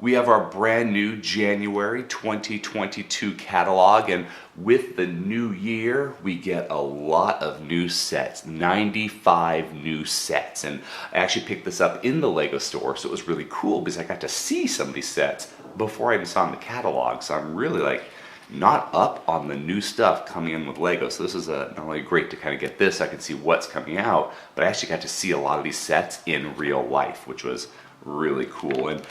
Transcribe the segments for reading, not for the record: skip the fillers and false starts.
We have our brand new January 2022 catalog, and with the new year, we get a lot of new sets, 95 new sets. And I actually picked this up in the Lego store, so it was really cool because I got to see some of these sets before I even saw them in the catalog. So I'm really like not up on the new stuff coming in with Lego. So this is not only great to kind of get this, I can see what's coming out, but I actually got to see a lot of these sets in real life, which was really cool. And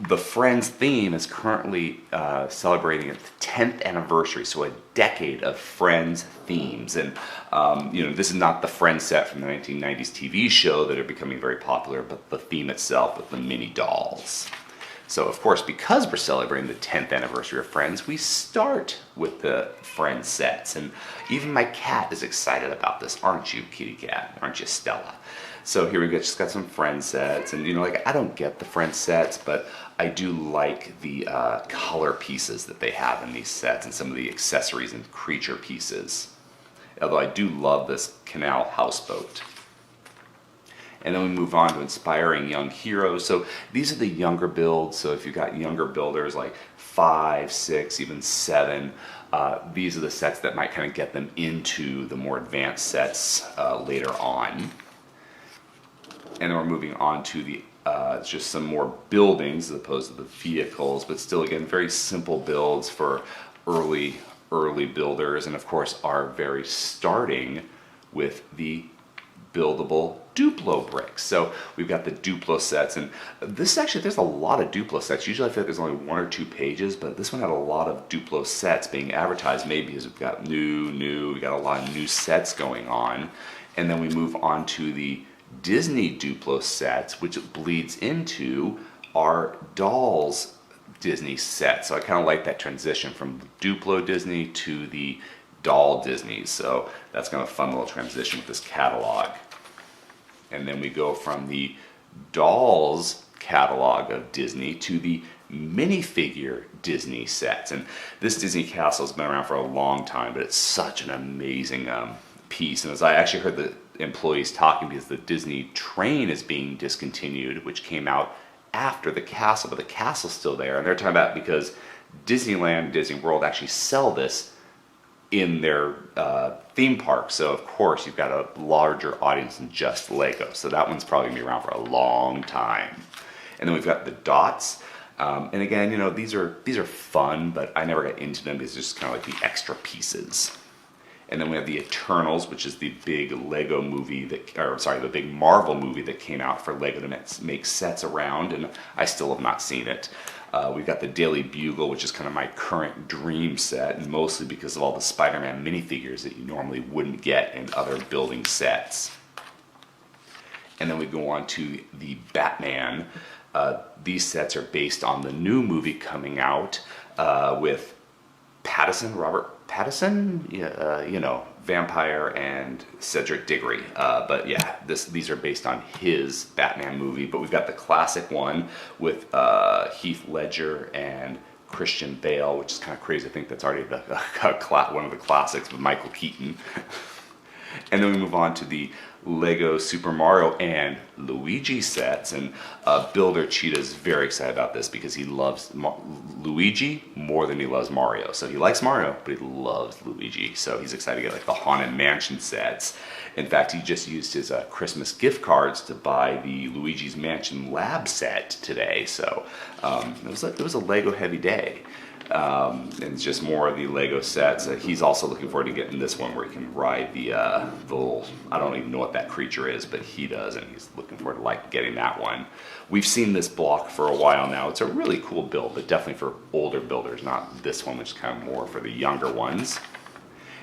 the Friends theme is currently celebrating its 10th anniversary, so a decade of Friends themes. And you know, this is not the Friends set from the 1990s TV show that are becoming very popular, but the theme itself with the mini dolls. So of course, because we're celebrating the 10th anniversary of Friends, we start with the Friends sets. And even my cat is excited about this, aren't you, kitty cat? Aren't you, Stella? So here we go, just got some Friends sets. And you know, like, I don't get the Friends sets, but I do like the color pieces that they have in these sets and some of the accessories and creature pieces. Although I do love this canal houseboat. And then we move on to inspiring young heroes. So these are the younger builds. So if you've got younger builders like 5, 6, even 7, these are the sets that might kind of get them into the more advanced sets later on. And then we're moving on to the just some more buildings as opposed to the vehicles, but still, again, very simple builds for early builders. And of course, are very starting with the buildable Duplo bricks. So we've got the Duplo sets, and this actually, there's a lot of Duplo sets. Usually I feel like there's only 1 or 2 pages, but this one had a lot of Duplo sets being advertised, maybe because we've got we got a lot of new sets going on. And then we move on to the Disney Duplo sets, which bleeds into our Dolls Disney set. So I kind of like that transition from Duplo Disney to the Doll Disney. So that's kind of a fun little transition with this catalog. And then we go from the Dolls catalog of Disney to the Minifigure Disney sets. And this Disney castle has been around for a long time, but it's such an amazing piece. And as I actually heard the employees talking, because the Disney train is being discontinued, which came out after the castle, but the castle's still there. And they're talking about because Disneyland, Disney World actually sell this in their theme park. So of course you've got a larger audience than just Lego. So that one's probably gonna be around for a long time. And then we've got the dots. And again, you know, these are fun, but I never got into them. These are just kind of like the extra pieces. And then we have the Eternals, which is the big Lego movie the big Marvel movie that came out for Lego to make sets around, and I still have not seen it. We've got the Daily Bugle, which is kind of my current dream set, and mostly because of all the Spider-Man minifigures that you normally wouldn't get in other building sets. And then we go on to the Batman. These sets are based on the new movie coming out with Robert Pattinson, you know, vampire, and Cedric Diggory. But yeah, these are based on his Batman movie. But we've got the classic one with Heath Ledger and Christian Bale, which is kind of crazy. I think that's already one of the classics with Michael Keaton. And then we move on to the Lego Super Mario and Luigi sets, and Builder Cheetah is very excited about this because he loves Luigi more than he loves Mario. So he likes Mario, but he loves Luigi. So he's excited to get like the Haunted Mansion sets. In fact, he just used his Christmas gift cards to buy the Luigi's Mansion Lab set today. So it was a Lego heavy day. And it's just more of the Lego sets. He's also looking forward to getting this one where he can ride the little, I don't even know what that creature is, but he does, and he's looking forward to getting that one. We've seen this block for a while now. It's a really cool build, but definitely for older builders, not this one, which is kind of more for the younger ones.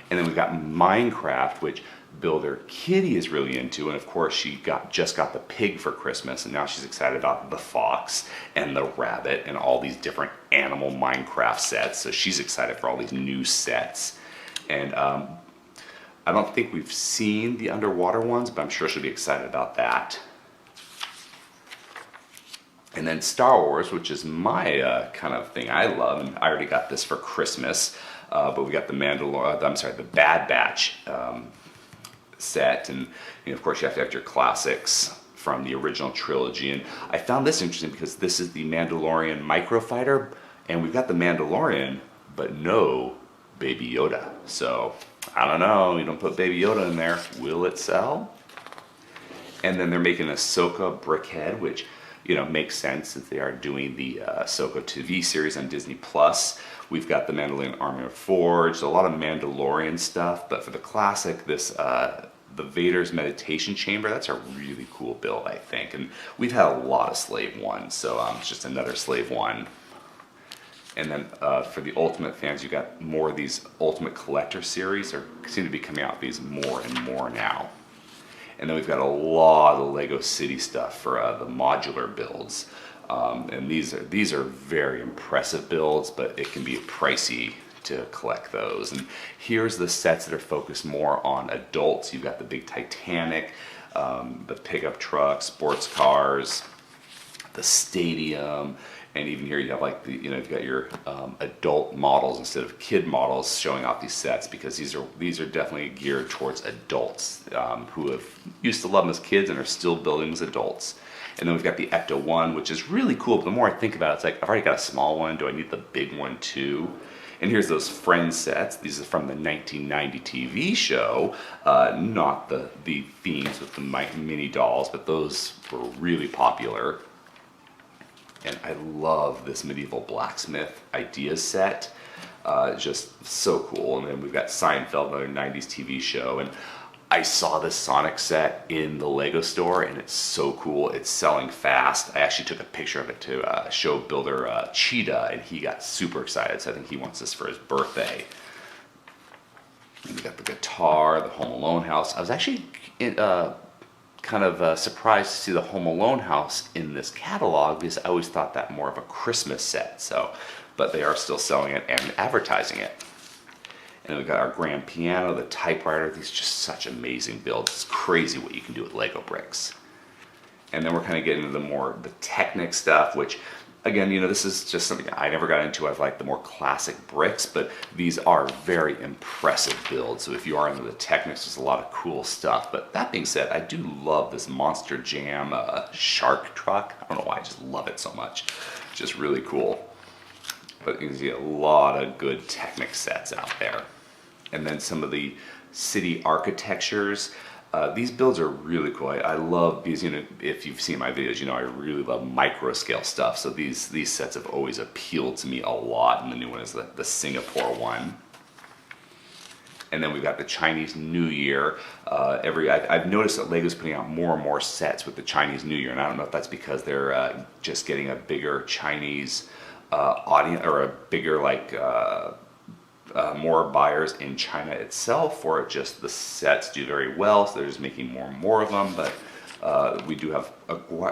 And then we've got Minecraft, which builder Kitty is really into, and of course she just got the pig for Christmas, and now she's excited about the fox and the rabbit and all these different animal Minecraft sets. So she's excited for all these new sets. And I don't think we've seen the underwater ones, but I'm sure she'll be excited about that. And then Star Wars, which is my kind of thing I love, and I already got this for Christmas, but we got the the Bad Batch set, and you know, of course you have to have your classics from the original trilogy. And I found this interesting because this is the Mandalorian microfighter, and we've got the Mandalorian, but no Baby Yoda. So I don't know, you don't put Baby Yoda in there, will it sell? And then they're making a Ahsoka brickhead, which, you know, makes sense since they are doing the Ahsoka TV series on Disney Plus. We've got the Mandalorian Armor Forged, a lot of Mandalorian stuff, but for the classic, this the Vader's Meditation Chamber, that's a really cool build, I think. And we've had a lot of Slave One, so it's just another Slave One. And then for the Ultimate fans, you got more of these Ultimate Collector series, or seem to be coming out these more and more now. And then we've got a lot of Lego City stuff for the modular builds. And these are very impressive builds, but it can be pricey to collect those. And here's the sets that are focused more on adults. You've got the big Titanic, the pickup truck, sports cars, the stadium, and even here you have like the, you know, you've got your adult models instead of kid models showing off these sets, because these are definitely geared towards adults who have used to love them as kids and are still building as adults. And then we've got the Ecto 1, which is really cool, but the more I think about it, it's like, I've already got a small one, do I need the big one too? And here's those Friends sets. These are from the 1990 TV show, not the themes with the mini dolls, but those were really popular. And I love this medieval blacksmith ideas set, just so cool. And then we've got Seinfeld, another 90s TV show, and I saw this Sonic set in the Lego store, and it's so cool. It's selling fast. I actually took a picture of it to show builder Cheetah, and he got super excited, so I think he wants this for his birthday. And we got the guitar, the Home Alone house. I was actually kind of surprised to see the Home Alone house in this catalog, because I always thought that more of a Christmas set. So, but they are still selling it and advertising it. And then we've got our grand piano, the typewriter. These are just such amazing builds. It's crazy what you can do with Lego bricks. And then we're kind of getting into the Technic stuff, which, again, you know, this is just something I never got into. I've liked the more classic bricks, but these are very impressive builds. So if you are into the Technics, there's a lot of cool stuff. But that being said, I do love this Monster Jam shark truck. I don't know why, I just love it so much. It's just really cool. But you can see a lot of good Technic sets out there. And then some of the city architectures. These builds are really cool. I love these, you know, if you've seen my videos, you know I really love micro scale stuff. So these sets have always appealed to me a lot, and the new one is the Singapore one. And then we've got the Chinese New Year. I've noticed that Lego's putting out more and more sets with the Chinese New Year, and I don't know if that's because they're just getting a bigger Chinese audience, or a bigger more buyers in China itself, or just the sets do very well, so they're just making more and more of them. But we do have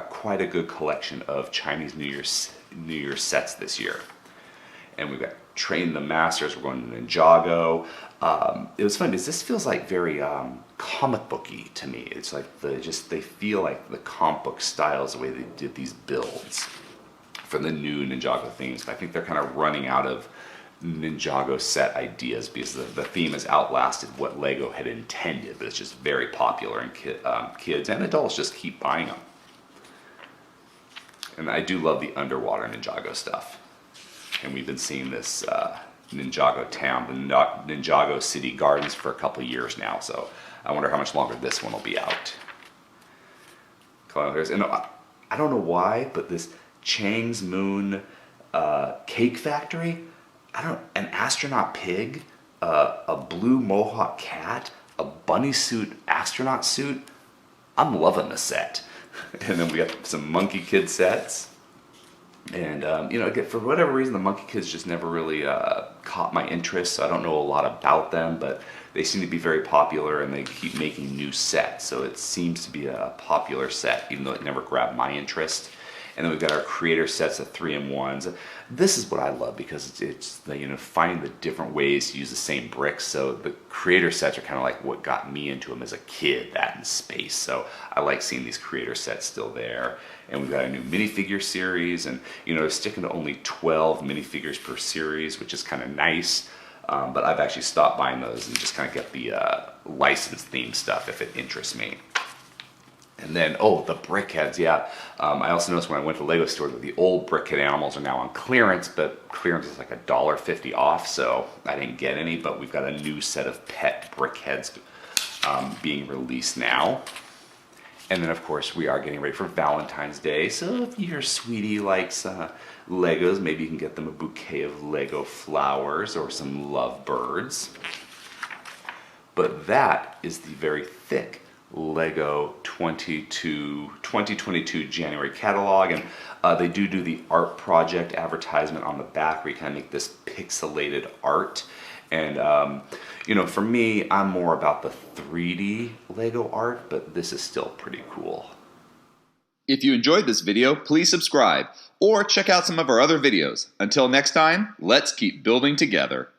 quite a good collection of Chinese New Year sets this year. And we've got Train the Masters. We're going to Ninjago. It was fun because this feels like very comic booky to me. It's like they feel like the comic book styles, the way they did these builds for the new Ninjago themes. But I think they're kind of running out of Ninjago set ideas because the theme has outlasted what Lego had intended, but it's just very popular, and kids and adults just keep buying them. And I do love the underwater Ninjago stuff. And we've been seeing this Ninjago town, the Ninjago City Gardens, for a couple years now, so I wonder how much longer this one will be out. And I don't know why, but this Chang's Moon cake factory, an astronaut pig, a blue mohawk cat, a bunny suit astronaut suit. I'm loving the set. And then we got some Monkey Kid sets. And, you know, for whatever reason, the Monkey Kids just never really caught my interest, so I don't know a lot about them, but they seem to be very popular, and they keep making new sets, so it seems to be a popular set, even though it never grabbed my interest. And then we've got our creator sets of 3-in-1s. This is what I love, because it's you know, finding the different ways to use the same bricks. So the creator sets are kind of like what got me into them as a kid, that in space. So I like seeing these creator sets still there. And we've got a new minifigure series, and you know, they're sticking to only 12 minifigures per series, which is kind of nice. But I've actually stopped buying those and just kind of get the licensed theme stuff if it interests me. And then, oh, the brickheads, yeah. I also noticed when I went to Lego stores that the old brickhead animals are now on clearance, but clearance is like $1.50 off, so I didn't get any, but we've got a new set of pet brickheads being released now. And then, of course, we are getting ready for Valentine's Day, so if your sweetie likes Legos, maybe you can get them a bouquet of Lego flowers or some lovebirds. But that is the very thick Lego 2022 January catalog, and they do the art project advertisement on the back where you kind of make this pixelated art. And for me, I'm more about the 3D Lego art, but this is still pretty cool. If you enjoyed this video, please subscribe or check out some of our other videos. Until next time, let's keep building together.